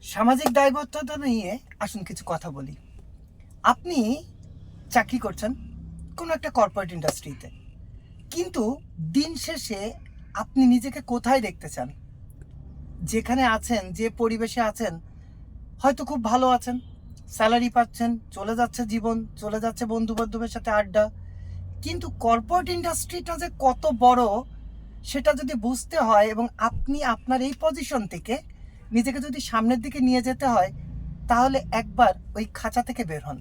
সামাজিক দায়বদ্ধতা নিয়ে আসুন কিছু কথা বলি। আপনি চাকরি করছেন কোনো একটা কর্পোরেট ইন্ডাস্ট্রিতে, কিন্তু দিন শেষে আপনি নিজেকে কোথায় দেখতে চান? যেখানে আছেন, যে পরিবেশে আছেন, হয়তো খুব ভালো আছেন, স্যালারি পাচ্ছেন, চলে যাচ্ছে জীবন, চলে যাচ্ছে বন্ধু বান্ধবের সাথে আড্ডা। কিন্তু কর্পোরেট ইন্ডাস্ট্রিটা যে কত বড় সেটা যদি বুঝতে হয় এবং আপনি আপনার এই পজিশন থেকে নিজেকে যদি সামনের দিকে নিয়ে যেতে হয়, তাহলে একবার ওই খাঁচা থেকে বের হন।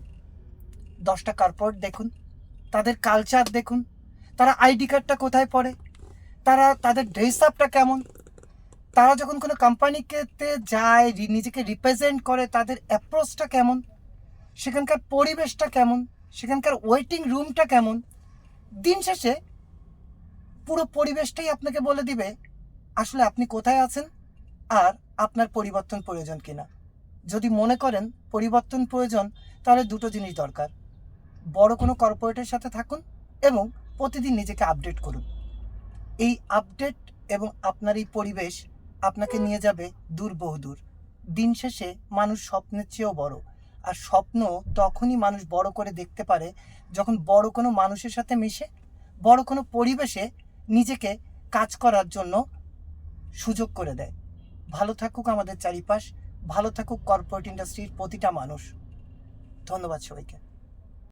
10টা কর্পোরেট দেখুন, তাদের কালচার দেখুন, তারা আইডি কার্ডটা কোথায় পড়ে, তাদের ড্রেস আপটা কেমন, তারা যখন কোনো কোম্পানিতে যায়, নিজেকে রিপ্রেজেন্ট করে, তাদের অ্যাপ্রোচটা কেমন, সেখানকার পরিবেশটা কেমন, সেখানকার ওয়েটিং রুমটা কেমন। দিন শেষে পুরো পরিবেশটাই আপনাকে বলে দিবে আসলে আপনি কোথায় আছেন আর আপনার পরিবর্তন প্রয়োজন কিনা। যদি মনে করেন পরিবর্তন প্রয়োজন, তাহলে দুটো জিনিস দরকার: বড় কোনো কর্পোরেটের সাথে থাকুন এবং প্রতিদিন নিজেকে আপডেট করুন। এই আপডেট এবং আপনার এই পরিবেশ আপনাকে নিয়ে যাবে দূর, বহুদূর। দিন শেষে মানুষ স্বপ্নের চেয়েও বড়, আর স্বপ্ন তখনই মানুষ বড় করে দেখতে পারে যখন বড় কোনো মানুষের সাথে মিশে, বড় কোনো পরিবেশে নিজেকে কাজ করার জন্য সুযোগ করে দেয়। ভালো থাকুক আমাদের চারিপাশ, ভালো থাকুক কর্পোরেট ইন্ডাস্ট্রির প্রতিটা মানুষ। ধন্যবাদ সবাইকে।